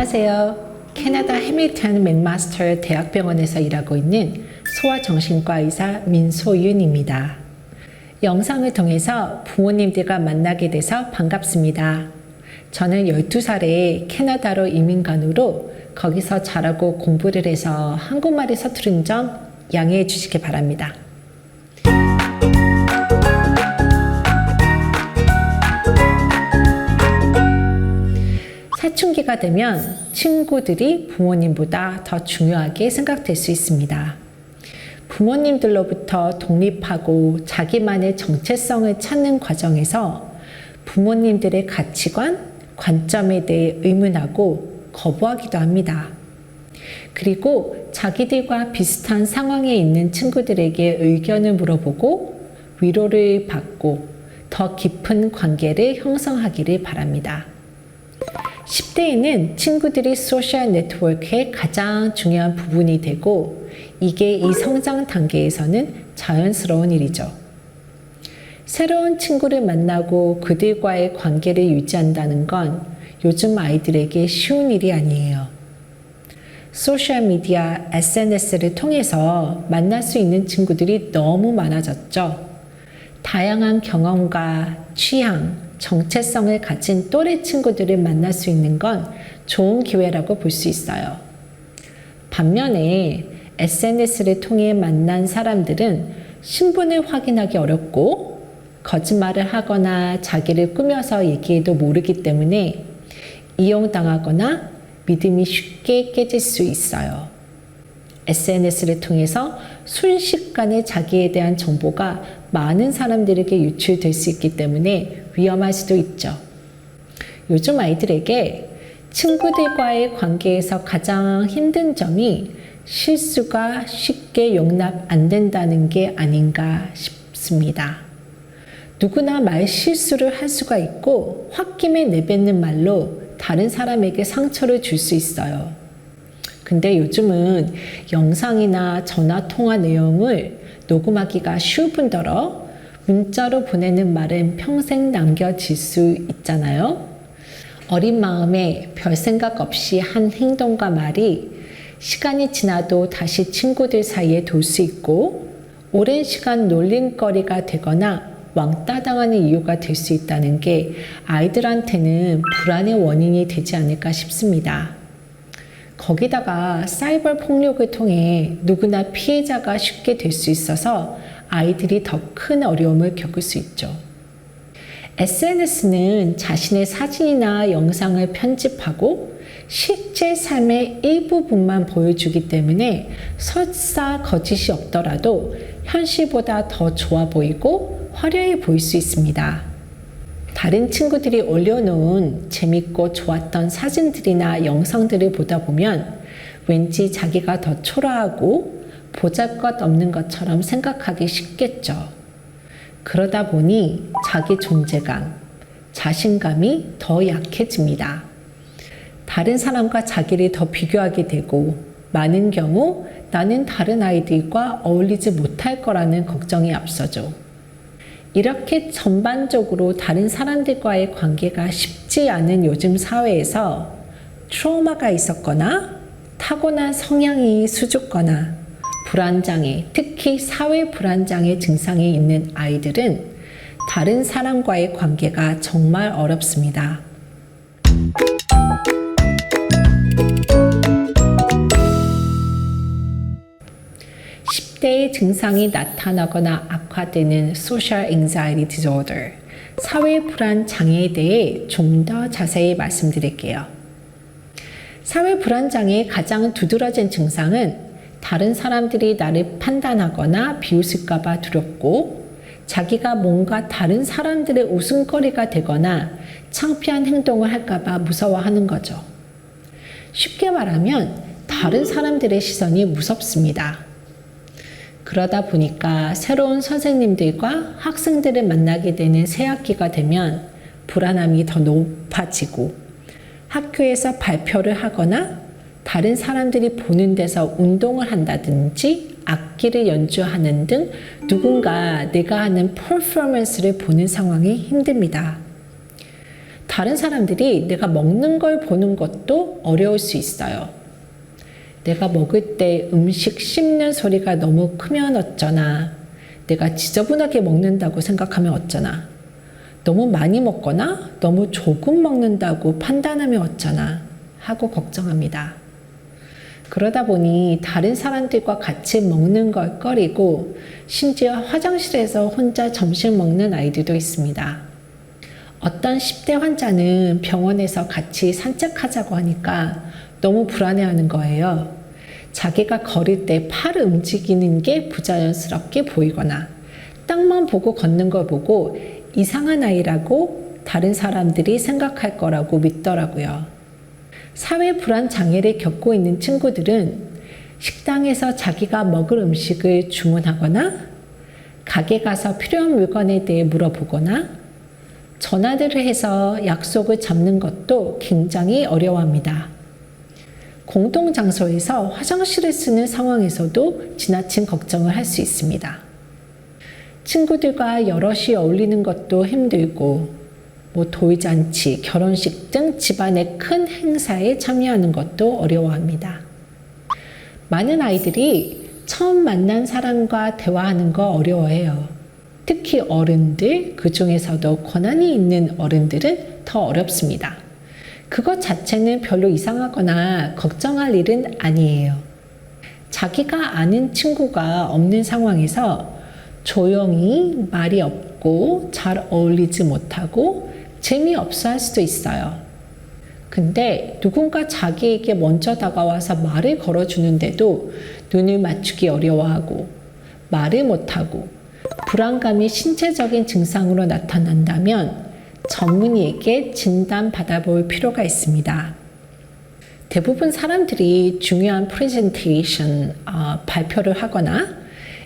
안녕하세요. 캐나다 해밀턴 맥마스터 대학병원에서 일하고 있는 소아정신과 의사 민소윤입니다. 영상을 통해서 부모님들과 만나게 돼서 반갑습니다. 저는 12살에 캐나다로 이민 간 후로 거기서 자라고 공부를 해서 한국말이 서투른 점 양해해 주시기 바랍니다. 사춘기가 되면 친구들이 부모님보다 더 중요하게 생각될 수 있습니다. 부모님들로부터 독립하고 자기만의 정체성을 찾는 과정에서 부모님들의 가치관, 관점에 대해 의문하고 거부하기도 합니다. 그리고 자기들과 비슷한 상황에 있는 친구들에게 의견을 물어보고 위로를 받고 더 깊은 관계를 형성하기를 바랍니다. 10대에는 친구들이 소셜 네트워크의 가장 중요한 부분이 되고 이게 이 성장 단계에서는 자연스러운 일이죠. 새로운 친구를 만나고 그들과의 관계를 유지한다는 건 요즘 아이들에게 쉬운 일이 아니에요. 소셜미디어, SNS를 통해서 만날 수 있는 친구들이 너무 많아졌죠. 다양한 경험과 취향, 정체성을 가진 또래 친구들을 만날 수 있는 건 좋은 기회라고 볼 수 있어요. 반면에 SNS를 통해 만난 사람들은 신분을 확인하기 어렵고 거짓말을 하거나 자기를 꾸며서 얘기해도 모르기 때문에 이용당하거나 믿음이 쉽게 깨질 수 있어요. SNS를 통해서 순식간에 자기에 대한 정보가 많은 사람들에게 유출될 수 있기 때문에 위험할 수도 있죠. 요즘 아이들에게 친구들과의 관계에서 가장 힘든 점이 실수가 쉽게 용납 안 된다는 게 아닌가 싶습니다. 누구나 말 실수를 할 수가 있고 홧김에 내뱉는 말로 다른 사람에게 상처를 줄 수 있어요. 근데 요즘은 영상이나 전화통화 내용을 녹음하기가 쉬울 뿐더러 문자로 보내는 말은 평생 남겨질 수 있잖아요. 어린 마음에 별 생각 없이 한 행동과 말이 시간이 지나도 다시 친구들 사이에 돌 수 있고 오랜 시간 놀림거리가 되거나 왕따 당하는 이유가 될 수 있다는 게 아이들한테는 불안의 원인이 되지 않을까 싶습니다. 거기다가 사이버 폭력을 통해 누구나 피해자가 쉽게 될 수 있어서 아이들이 더 큰 어려움을 겪을 수 있죠. SNS는 자신의 사진이나 영상을 편집하고 실제 삶의 일부분만 보여주기 때문에 설사 거짓이 없더라도 현실보다 더 좋아 보이고 화려해 보일 수 있습니다. 다른 친구들이 올려놓은 재밌고 좋았던 사진들이나 영상들을 보다 보면 왠지 자기가 더 초라하고 보잘것없는 것처럼 생각하기 쉽겠죠. 그러다 보니 자기 존재감, 자신감이 더 약해집니다. 다른 사람과 자기를 더 비교하게 되고 많은 경우 나는 다른 아이들과 어울리지 못할 거라는 걱정이 앞서죠. 이렇게 전반적으로 다른 사람들과의 관계가 쉽지 않은 요즘 사회에서 트라우마가 있었거나 타고난 성향이 수줍거나 불안장애, 특히 사회 불안장애 증상이 있는 아이들은 다른 사람과의 관계가 정말 어렵습니다. 10대의 증상이 나타나거나 악화되는 Social Anxiety Disorder, 사회 불안 장애에 대해 좀 더 자세히 말씀드릴게요. 사회 불안 장애의 가장 두드러진 증상은 다른 사람들이 나를 판단하거나 비웃을까 봐 두렵고 자기가 뭔가 다른 사람들의 웃음거리가 되거나 창피한 행동을 할까 봐 무서워하는 거죠. 쉽게 말하면 다른 사람들의 시선이 무섭습니다. 그러다 보니까 새로운 선생님들과 학생들을 만나게 되는 새 학기가 되면 불안함이 더 높아지고 학교에서 발표를 하거나 다른 사람들이 보는 데서 운동을 한다든지 악기를 연주하는 등 누군가 내가 하는 퍼포먼스를 보는 상황이 힘듭니다. 다른 사람들이 내가 먹는 걸 보는 것도 어려울 수 있어요. 내가 먹을 때 음식 씹는 소리가 너무 크면 어쩌나, 내가 지저분하게 먹는다고 생각하면 어쩌나, 너무 많이 먹거나 너무 조금 먹는다고 판단하면 어쩌나 하고 걱정합니다. 그러다 보니 다른 사람들과 같이 먹는 걸 꺼리고 심지어 화장실에서 혼자 점심 먹는 아이들도 있습니다. 어떤 10대 환자는 병원에서 같이 산책하자고 하니까 너무 불안해하는 거예요. 자기가 걸을 때 팔을 움직이는 게 부자연스럽게 보이거나 땅만 보고 걷는 걸 보고 이상한 아이라고 다른 사람들이 생각할 거라고 믿더라고요. 사회 불안 장애를 겪고 있는 친구들은 식당에서 자기가 먹을 음식을 주문하거나 가게 가서 필요한 물건에 대해 물어보거나 전화를 해서 약속을 잡는 것도 굉장히 어려워합니다. 공동장소에서 화장실을 쓰는 상황에서도 지나친 걱정을 할 수 있습니다. 친구들과 여럿이 어울리는 것도 힘들고 돌잔치, 결혼식 등 집안의 큰 행사에 참여하는 것도 어려워합니다. 많은 아이들이 처음 만난 사람과 대화하는 거 어려워해요. 특히 어른들, 그 중에서도 권한이 있는 어른들은 더 어렵습니다. 그것 자체는 별로 이상하거나 걱정할 일은 아니에요. 자기가 아는 친구가 없는 상황에서 조용히 말이 없고 잘 어울리지 못하고 재미없어 할 수도 있어요. 근데 누군가 자기에게 먼저 다가와서 말을 걸어주는데도 눈을 맞추기 어려워하고 말을 못하고 불안감이 신체적인 증상으로 나타난다면 전문의에게 진단받아볼 필요가 있습니다. 대부분 사람들이 중요한 프레젠테이션, 발표를 하거나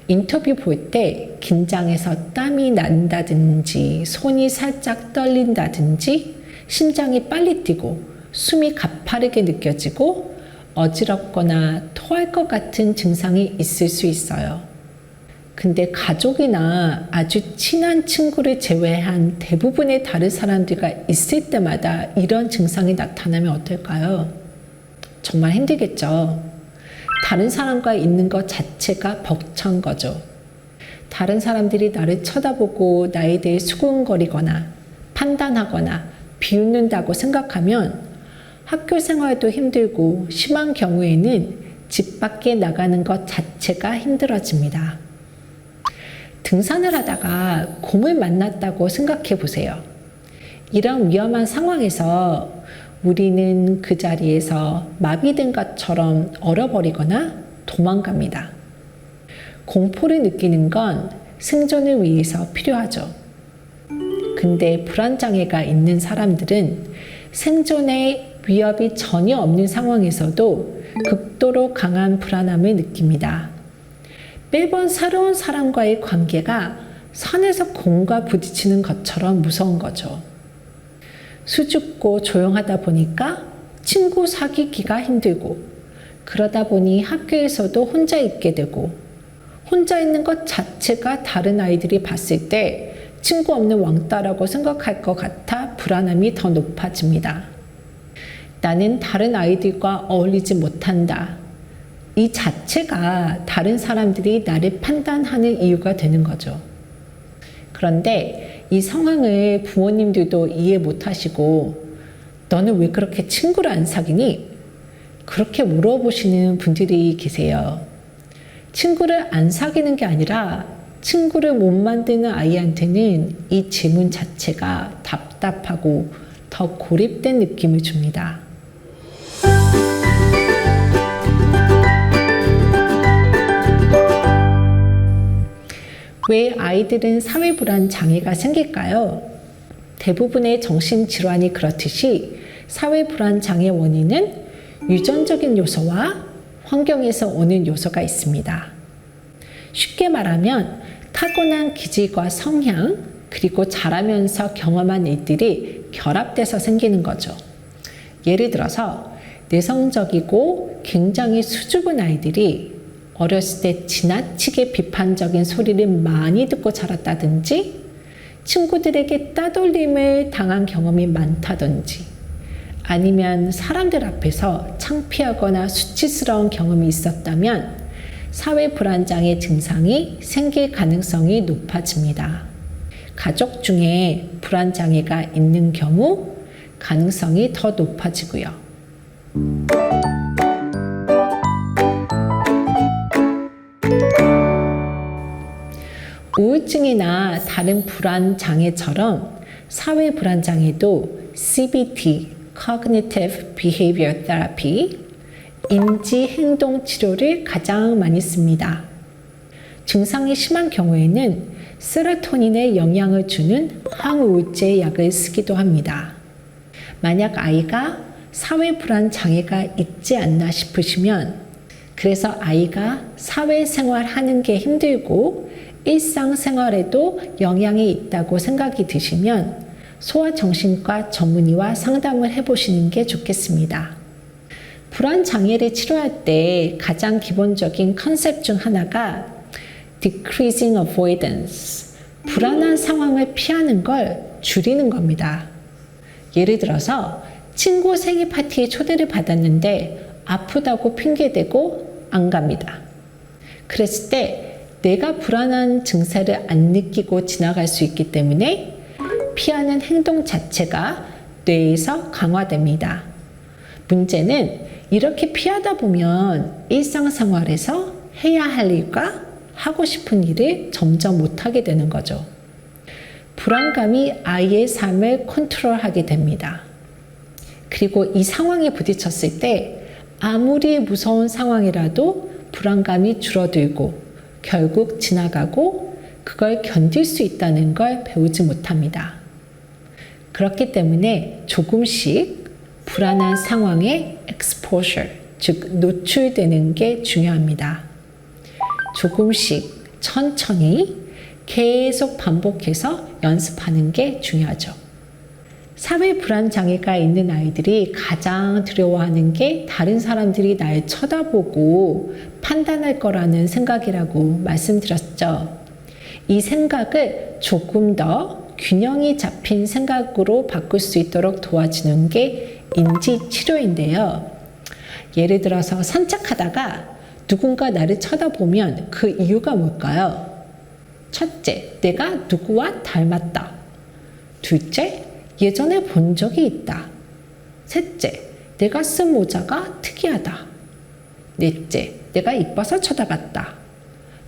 인터뷰 볼 때 긴장해서 땀이 난다든지 손이 살짝 떨린다든지 심장이 빨리 뛰고 숨이 가파르게 느껴지고 어지럽거나 토할 것 같은 증상이 있을 수 있어요. 근데 가족이나 아주 친한 친구를 제외한 대부분의 다른 사람들과 있을 때마다 이런 증상이 나타나면 어떨까요? 정말 힘들겠죠. 다른 사람과 있는 것 자체가 벅찬 거죠. 다른 사람들이 나를 쳐다보고 나에 대해 수군거리거나 판단하거나 비웃는다고 생각하면 학교 생활도 힘들고 심한 경우에는 집 밖에 나가는 것 자체가 힘들어집니다. 등산을 하다가 곰을 만났다고 생각해 보세요. 이런 위험한 상황에서 우리는 그 자리에서 마비된 것처럼 얼어버리거나 도망갑니다. 공포를 느끼는 건 생존을 위해서 필요하죠. 근데 불안장애가 있는 사람들은 생존에 위협이 전혀 없는 상황에서도 극도로 강한 불안함을 느낍니다. 매번 새로운 사람과의 관계가 산에서 곰과 부딪히는 것처럼 무서운 거죠. 수줍고 조용하다 보니까 친구 사귀기가 힘들고 그러다 보니 학교에서도 혼자 있게 되고 혼자 있는 것 자체가 다른 아이들이 봤을 때 친구 없는 왕따라고 생각할 것 같아 불안함이 더 높아집니다. 나는 다른 아이들과 어울리지 못한다. 이 자체가 다른 사람들이 나를 판단하는 이유가 되는 거죠. 그런데 이 상황을 부모님들도 이해 못하시고 너는 왜 그렇게 친구를 안 사귀니? 그렇게 물어보시는 분들이 계세요. 친구를 안 사귀는 게 아니라 친구를 못 만드는 아이한테는 이 질문 자체가 답답하고 더 고립된 느낌을 줍니다. 왜 아이들은 사회불안 장애가 생길까요? 대부분의 정신질환이 그렇듯이 사회불안 장애 원인은 유전적인 요소와 환경에서 오는 요소가 있습니다. 쉽게 말하면 타고난 기질과 성향, 그리고 자라면서 경험한 일들이 결합돼서 생기는 거죠. 예를 들어서 내성적이고 굉장히 수줍은 아이들이 어렸을 때 지나치게 비판적인 소리를 많이 듣고 자랐다든지 친구들에게 따돌림을 당한 경험이 많다든지 아니면 사람들 앞에서 창피하거나 수치스러운 경험이 있었다면 사회 불안장애 증상이 생길 가능성이 높아집니다. 가족 중에 불안장애가 있는 경우 가능성이 더 높아지고요. 우울증이나 다른 불안장애처럼 사회 불안장애도 CBT, Cognitive Behavior Therapy, 인지행동 치료를 가장 많이 씁니다. 증상이 심한 경우에는 세로토닌에 영향을 주는 항우울제 약을 쓰기도 합니다. 만약 아이가 사회 불안 장애가 있지 않나 싶으시면, 그래서 아이가 사회생활 하는 게 힘들고 일상생활에도 영향이 있다고 생각이 드시면 소아정신과 전문의와 상담을 해보시는 게 좋겠습니다. 불안 장애를 치료할 때 가장 기본적인 컨셉 중 하나가 decreasing avoidance, 불안한 상황을 피하는 걸 줄이는 겁니다. 예를 들어서 친구 생일 파티에 초대를 받았는데 아프다고 핑계대고 안 갑니다. 그랬을 때 내가 불안한 증세를 안 느끼고 지나갈 수 있기 때문에 피하는 행동 자체가 뇌에서 강화됩니다. 문제는 이렇게 피하다 보면 일상생활에서 해야 할 일과 하고 싶은 일을 점점 못하게 되는 거죠. 불안감이 아이의 삶을 컨트롤하게 됩니다. 그리고 이 상황에 부딪혔을 때 아무리 무서운 상황이라도 불안감이 줄어들고 결국 지나가고 그걸 견딜 수 있다는 걸 배우지 못합니다. 그렇기 때문에 조금씩 불안한 상황에 exposure, 즉 노출되는 게 중요합니다. 조금씩 천천히 계속 반복해서 연습하는 게 중요하죠. 사회 불안 장애가 있는 아이들이 가장 두려워하는 게 다른 사람들이 날 쳐다보고 판단할 거라는 생각이라고 말씀드렸죠. 이 생각을 조금 더 균형이 잡힌 생각으로 바꿀 수 있도록 도와주는 게 인지 치료인데요. 예를 들어서 산책하다가 누군가 나를 쳐다보면 그 이유가 뭘까요? 첫째, 내가 누구와 닮았다. 둘째, 예전에 본 적이 있다. 셋째, 내가 쓴 모자가 특이하다. 넷째, 내가 이뻐서 쳐다봤다.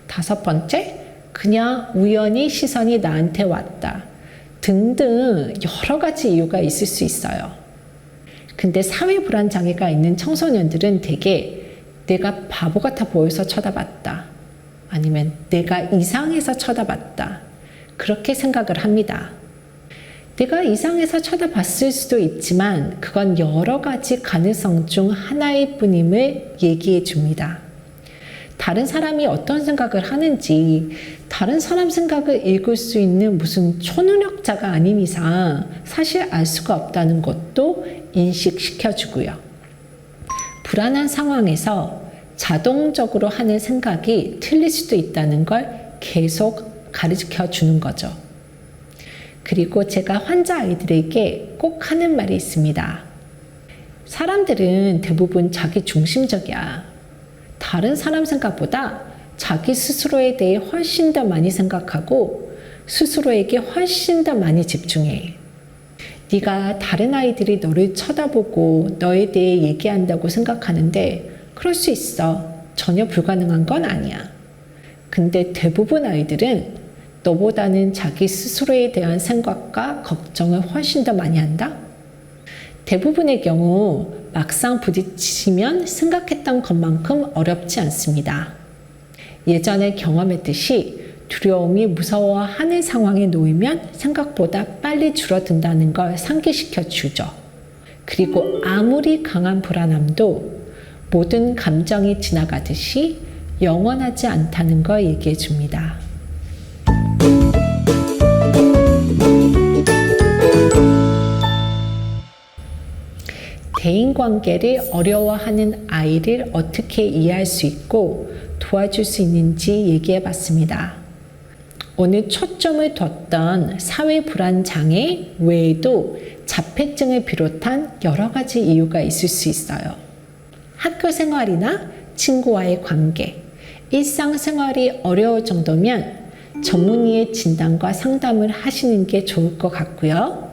다섯 번째, 그냥 우연히 시선이 나한테 왔다. 등등 여러 가지 이유가 있을 수 있어요. 근데 사회 불안 장애가 있는 청소년들은 대개 내가 바보 같아 보여서 쳐다봤다. 아니면 내가 이상해서 쳐다봤다. 그렇게 생각을 합니다. 내가 이상해서 쳐다봤을 수도 있지만 그건 여러 가지 가능성 중 하나일 뿐임을 얘기해 줍니다. 다른 사람이 어떤 생각을 하는지 다른 사람 생각을 읽을 수 있는 무슨 초능력자가 아닌 이상 사실 알 수가 없다는 것도 인식시켜주고요. 불안한 상황에서 자동적으로 하는 생각이 틀릴 수도 있다는 걸 계속 가르쳐 주는 거죠. 그리고 제가 환자 아이들에게 꼭 하는 말이 있습니다. 사람들은 대부분 자기 중심적이야. 다른 사람 생각보다 자기 스스로에 대해 훨씬 더 많이 생각하고 스스로에게 훨씬 더 많이 집중해. 네가 다른 아이들이 너를 쳐다보고 너에 대해 얘기한다고 생각하는데 그럴 수 있어. 전혀 불가능한 건 아니야. 근데 대부분 아이들은 너보다는 자기 스스로에 대한 생각과 걱정을 훨씬 더 많이 한다? 대부분의 경우 막상 부딪히면 생각했던 것만큼 어렵지 않습니다. 예전에 경험했듯이 두려움이 무서워하는 상황에 놓이면 생각보다 빨리 줄어든다는 걸 상기시켜 주죠. 그리고 아무리 강한 불안함도 모든 감정이 지나가듯이 영원하지 않다는 걸 얘기해 줍니다. 대인관계를 어려워하는 아이를 어떻게 이해할 수 있고 도와줄 수 있는지 얘기해 봤습니다. 오늘 초점을 뒀던 사회 불안 장애 외에도 자폐증을 비롯한 여러 가지 이유가 있을 수 있어요. 학교 생활이나 친구와의 관계, 일상생활이 어려울 정도면 전문의의 진단과 상담을 하시는 게 좋을 것 같고요.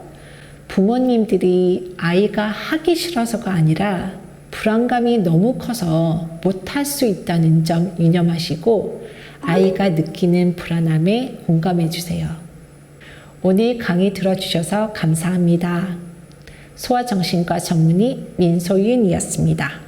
부모님들이 아이가 하기 싫어서가 아니라 불안감이 너무 커서 못할 수 있다는 점 유념하시고 아이가 느끼는 불안함에 공감해 주세요. 오늘 강의 들어주셔서 감사합니다. 소아정신과 전문의 민소윤이었습니다.